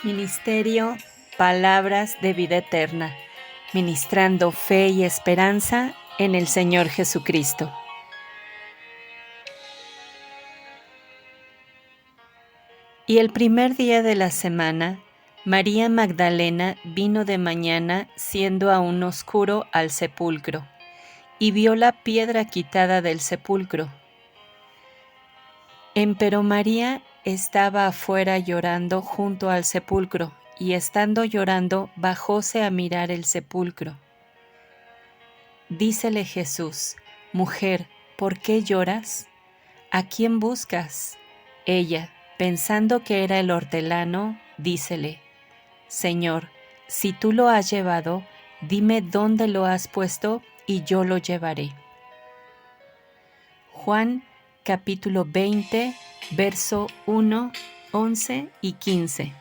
Ministerio Palabras de Vida Eterna, ministrando fe y esperanza en el Señor Jesucristo. Y el primer día de la semana, María Magdalena vino de mañana, siendo aún oscuro, al sepulcro, y vio la piedra quitada del sepulcro. Empero María estaba afuera llorando junto al sepulcro, y estando llorando, bajóse a mirar el sepulcro. Dícele Jesús: Mujer, ¿por qué lloras? ¿A quién buscas? Ella, pensando que era el hortelano, dícele: Señor, si tú lo has llevado, dime dónde lo has puesto, y yo lo llevaré. Juan capítulo 20, verso 1, 11 y 15.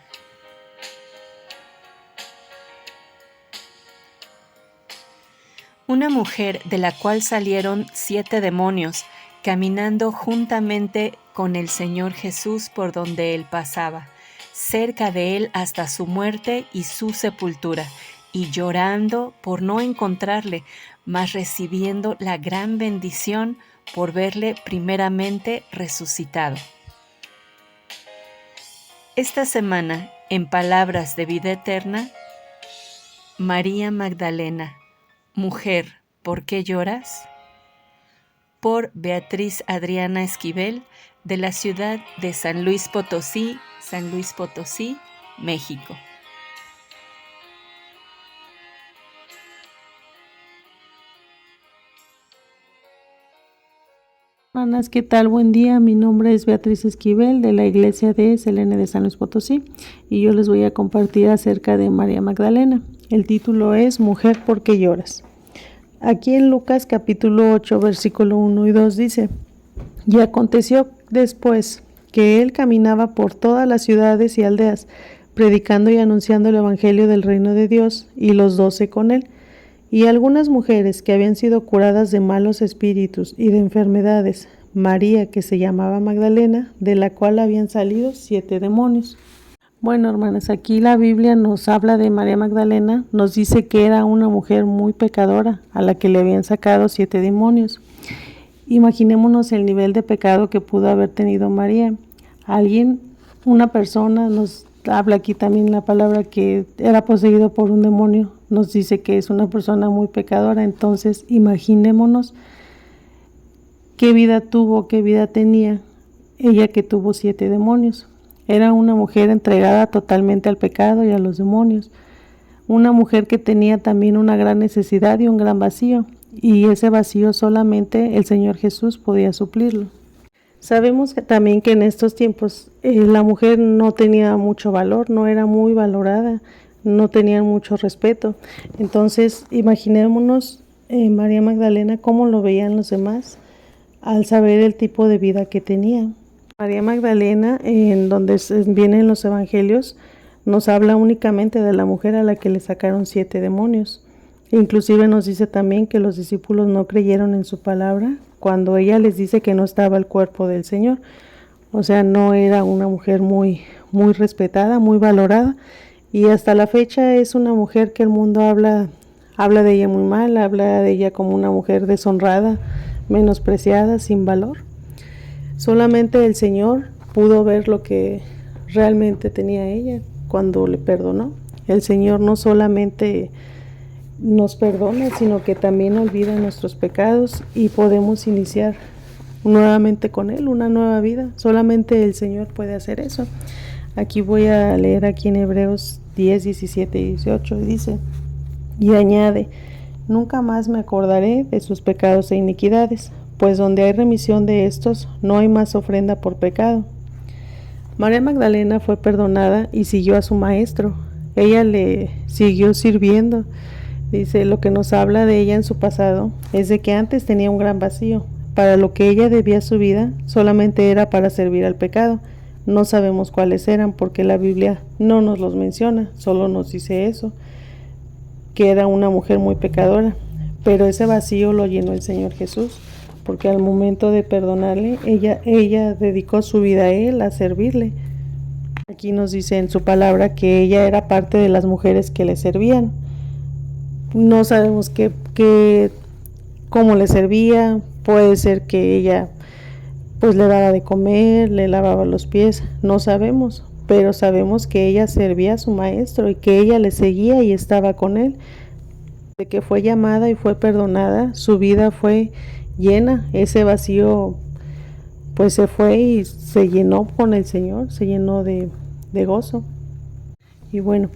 Una mujer de la cual salieron 7 demonios, caminando juntamente con el Señor Jesús por donde él pasaba, cerca de él hasta su muerte y su sepultura, y llorando por no encontrarle, mas recibiendo la gran bendición por verle primeramente resucitado. Esta semana, en Palabras de Vida Eterna, María Magdalena, Mujer, ¿por qué lloras? Por Beatriz Adriana Esquivel, de la ciudad de San Luis Potosí, México. Hermanas, ¿qué tal? Buen día. Mi nombre es Beatriz Esquivel de la iglesia de Selene de San Luis Potosí y yo les voy a compartir acerca de María Magdalena. El título es Mujer, ¿por qué lloras? Aquí en Lucas capítulo 8, versículo 1 y 2 dice: Y aconteció después que él caminaba por todas las ciudades y aldeas, predicando y anunciando el evangelio del reino de Dios, y los 12 con él. Y algunas mujeres que habían sido curadas de malos espíritus y de enfermedades, María, que se llamaba Magdalena, de la cual habían salido 7 demonios. Bueno, hermanas, aquí la Biblia nos habla de María Magdalena, nos dice que era una mujer muy pecadora, a la que le habían sacado 7 demonios. Imaginémonos el nivel de pecado que pudo haber tenido María. Una persona, nos habla aquí también la palabra que era poseído por un demonio, nos dice que es una persona muy pecadora. Entonces imaginémonos qué vida tuvo, qué vida tenía ella, que tuvo 7 demonios. Era una mujer entregada totalmente al pecado y a los demonios, una mujer que tenía también una gran necesidad y un gran vacío, y ese vacío solamente el Señor Jesús podía suplirlo. Sabemos también que en estos tiempos la mujer no tenía mucho valor, no era muy valorada, no tenía mucho respeto. Entonces imaginémonos María Magdalena, cómo lo veían los demás al saber el tipo de vida que tenía. María Magdalena, en donde vienen los evangelios, nos habla únicamente de la mujer a la que le sacaron 7 demonios. Inclusive nos dice también que los discípulos no creyeron en su palabra cuando ella les dice que no estaba el cuerpo del Señor. O sea, no era una mujer muy respetada, muy valorada, y hasta la fecha es una mujer que el mundo habla de ella muy mal, habla de ella como una mujer deshonrada, menospreciada, sin valor. Solamente el Señor pudo ver lo que realmente tenía ella cuando le perdonó. El Señor no solamente nos perdona, sino que también olvida nuestros pecados y podemos iniciar nuevamente con Él una nueva vida. Solamente el Señor puede hacer eso. Aquí voy a leer aquí en Hebreos 10, 17 y 18, y dice: Y añade: Nunca más me acordaré de sus pecados e iniquidades, pues donde hay remisión de estos, no hay más ofrenda por pecado. María Magdalena fue perdonada y siguió a su maestro. Ella le siguió sirviendo. Dice, lo que nos habla de ella en su pasado es de que antes tenía un gran vacío. Para lo que ella debía su vida solamente era para servir al pecado. No sabemos cuáles eran porque la Biblia no nos los menciona, solo nos dice eso, que era una mujer muy pecadora. Pero ese vacío lo llenó el Señor Jesús, porque al momento de perdonarle, ella dedicó su vida a Él, a servirle. Aquí nos dice en su palabra que ella era parte de las mujeres que le servían. No sabemos cómo le servía. Puede ser que ella pues le daba de comer, le lavaba los pies, no sabemos, pero sabemos que ella servía a su maestro y que ella le seguía y estaba con él. De que fue llamada y fue perdonada, su vida fue llena, ese vacío pues se fue y se llenó con el Señor, se llenó de gozo. Y bueno,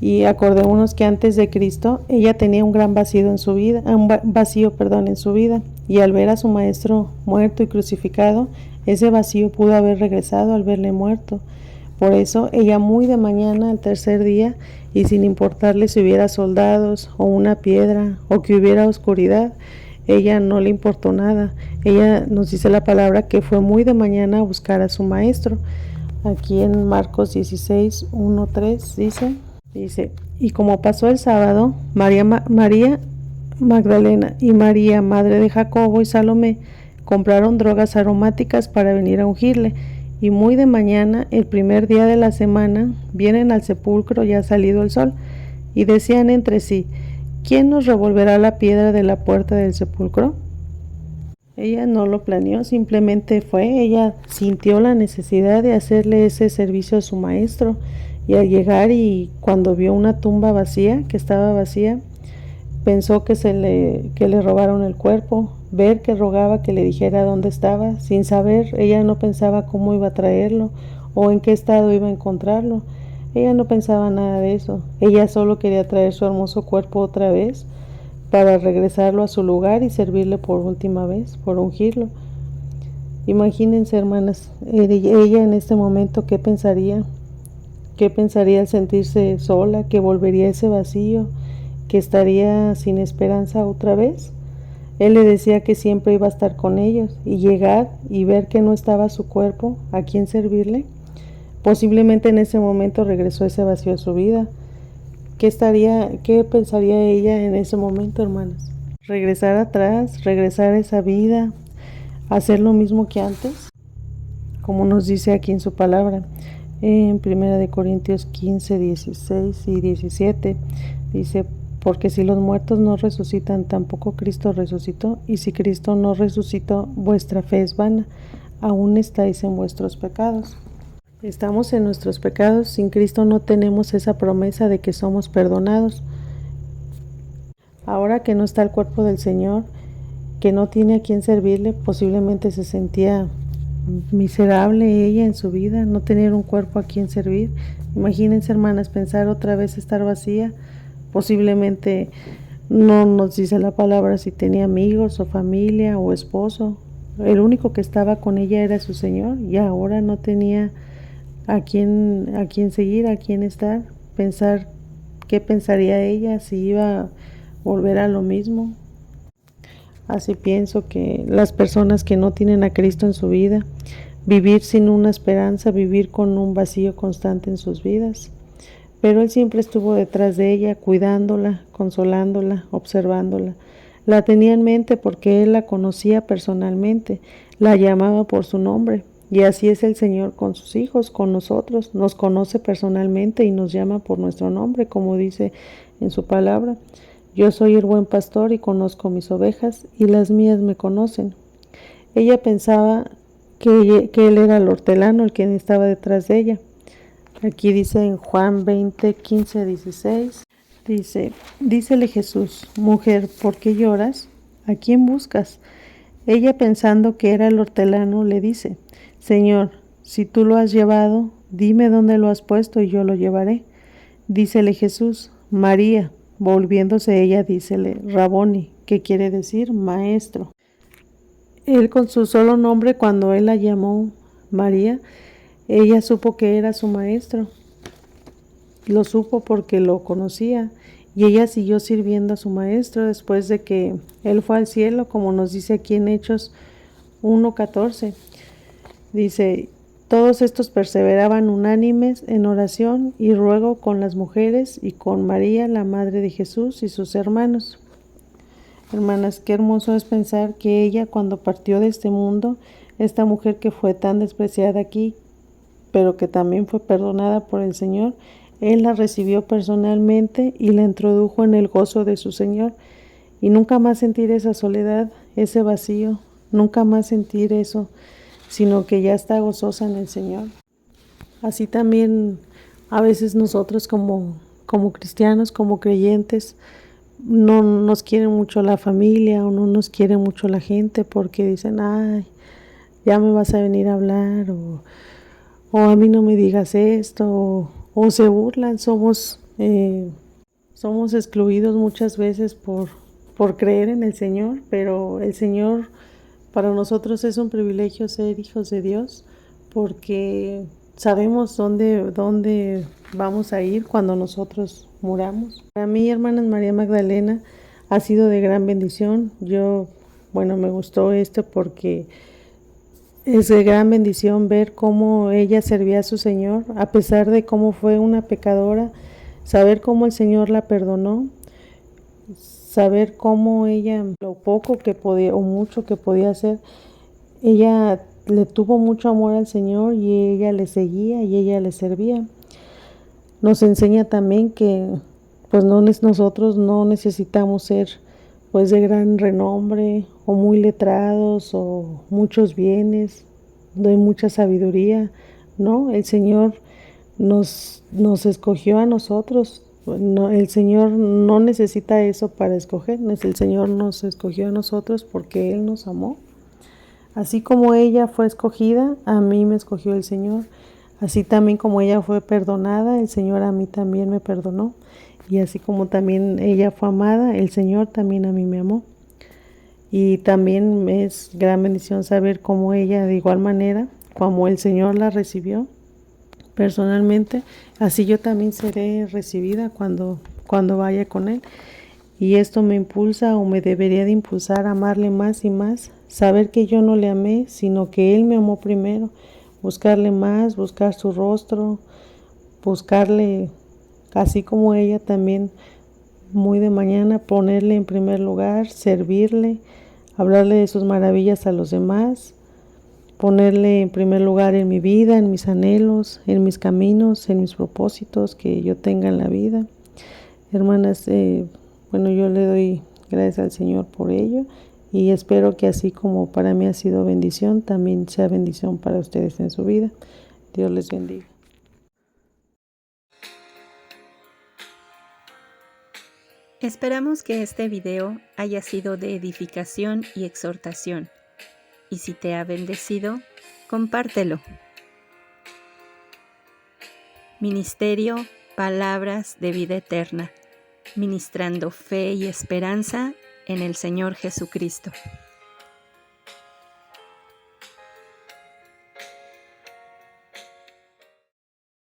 y acordémonos que antes de Cristo ella tenía un gran vacío en su vida, en su vida, y al ver a su maestro muerto y crucificado, ese vacío pudo haber regresado al verle muerto. Por eso ella muy de mañana, al tercer día, y sin importarle si hubiera soldados o una piedra o que hubiera oscuridad, ella no le importó nada. Ella nos dice la palabra que fue muy de mañana a buscar a su maestro. Aquí en Marcos 16, 1, 3 dice, y como pasó el sábado, María Magdalena y María, madre de Jacobo y Salomé, compraron drogas aromáticas para venir a ungirle, y muy de mañana, el primer día de la semana, vienen al sepulcro ya salido el sol, y decían entre sí, ¿quién nos revolverá la piedra de la puerta del sepulcro? Ella no lo planeó, simplemente fue, ella sintió la necesidad de hacerle ese servicio a su maestro, y al llegar y cuando vio una tumba vacía, que estaba vacía, pensó que le robaron el cuerpo, ver que rogaba que le dijera dónde estaba, sin saber, ella no pensaba cómo iba a traerlo o en qué estado iba a encontrarlo. Ella no pensaba nada de eso, ella solo quería traer su hermoso cuerpo otra vez para regresarlo a su lugar y servirle por última vez, por ungirlo. Imagínense, hermanas, ella en este momento, ¿qué pensaría? ¿Qué pensaría al sentirse sola, que volvería ese vacío, que estaría sin esperanza otra vez? Él le decía que siempre iba a estar con ellos, y llegar y ver que no estaba su cuerpo, ¿a quién servirle? Posiblemente en ese momento regresó ese vacío a su vida. ¿Qué pensaría ella en ese momento, hermanas? ¿Regresar atrás, regresar a esa vida, hacer lo mismo que antes? Como nos dice aquí en su palabra, en 1 Corintios 15, 16 y 17, dice, porque si los muertos no resucitan, tampoco Cristo resucitó, y si Cristo no resucitó, vuestra fe es vana, aún estáis en vuestros pecados. Estamos en nuestros pecados, sin Cristo no tenemos esa promesa de que somos perdonados. Ahora que no está el cuerpo del Señor, que no tiene a quien servirle, posiblemente se sentía miserable ella en su vida, no tener un cuerpo a quien servir. Imagínense, hermanas, pensar otra vez estar vacía. Posiblemente no nos dice la palabra si tenía amigos o familia o esposo. El único que estaba con ella era su Señor, y ahora no tenía a quién seguir, a quién estar. Pensar qué pensaría ella, si iba a volver a lo mismo. Así pienso que las personas que no tienen a Cristo en su vida, vivir sin una esperanza, vivir con un vacío constante en sus vidas. Pero Él siempre estuvo detrás de ella, cuidándola, consolándola, observándola. La tenía en mente porque Él la conocía personalmente, la llamaba por su nombre. Y así es el Señor con sus hijos, con nosotros. Nos conoce personalmente y nos llama por nuestro nombre, como dice en su palabra. Yo soy el buen pastor y conozco mis ovejas, y las mías me conocen. Ella pensaba que Él era el hortelano, el quien estaba detrás de ella. Aquí dice en Juan 20, 15, 16, dícele Jesús, mujer, ¿por qué lloras? ¿A quién buscas? Ella, pensando que era el hortelano, le dice, Señor, si tú lo has llevado, dime dónde lo has puesto y yo lo llevaré. Dícele Jesús, María. Volviéndose ella, dícele, Raboni, que quiere decir maestro. Él, con su solo nombre, cuando él la llamó María, ella supo que era su maestro. Lo supo porque lo conocía, y ella siguió sirviendo a su maestro después de que él fue al cielo, como nos dice aquí en Hechos 1:14. Dice, todos estos perseveraban unánimes en oración y ruego con las mujeres y con María, la madre de Jesús, y sus hermanos. Hermanas, qué hermoso es pensar que ella, cuando partió de este mundo, esta mujer que fue tan despreciada aquí, pero que también fue perdonada por el Señor, Él la recibió personalmente y la introdujo en el gozo de su Señor. Y nunca más sentir esa soledad, ese vacío, nunca más sentir eso, sino que ya está gozosa en el Señor. Así también a veces nosotros como cristianos, como creyentes, no nos quiere mucho la familia o no nos quiere mucho la gente porque dicen, ay, ya me vas a venir a hablar o a mí no me digas esto o se burlan, somos excluidos muchas veces por creer en el Señor, pero el Señor para nosotros es un privilegio ser hijos de Dios porque sabemos dónde vamos a ir cuando nosotros muramos. Para mí, hermanas, María Magdalena ha sido de gran bendición. Me gustó esto porque es de gran bendición ver cómo ella servía a su Señor, a pesar de cómo fue una pecadora, saber cómo el Señor la perdonó, saber cómo ella, lo poco que podía o mucho que podía hacer, ella le tuvo mucho amor al Señor y ella le seguía y ella le servía. Nos enseña también que pues nosotros no necesitamos ser pues de gran renombre o muy letrados o muchos bienes, de mucha sabiduría, ¿no? El Señor nos escogió a nosotros. No, el Señor no necesita eso para escoger, el Señor nos escogió a nosotros porque Él nos amó. Así como ella fue escogida, a mí me escogió el Señor. Así también como ella fue perdonada, el Señor a mí también me perdonó. Y así como también ella fue amada, el Señor también a mí me amó. Y también es gran bendición saber cómo ella, de igual manera, como el Señor la recibió personalmente, así yo también seré recibida cuando vaya con Él. Y esto me impulsa o me debería de impulsar a amarle más y más, saber que yo no le amé, sino que Él me amó primero, buscarle más, buscar su rostro, buscarle, así como ella también, muy de mañana, ponerle en primer lugar, servirle, hablarle de sus maravillas a los demás, ponerle en primer lugar en mi vida, en mis anhelos, en mis caminos, en mis propósitos que yo tenga en la vida. Hermanas, yo le doy gracias al Señor por ello y espero que así como para mí ha sido bendición, también sea bendición para ustedes en su vida. Dios les bendiga. Esperamos que este video haya sido de edificación y exhortación. Y si te ha bendecido, compártelo. Ministerio Palabras de Vida Eterna, ministrando fe y esperanza en el Señor Jesucristo.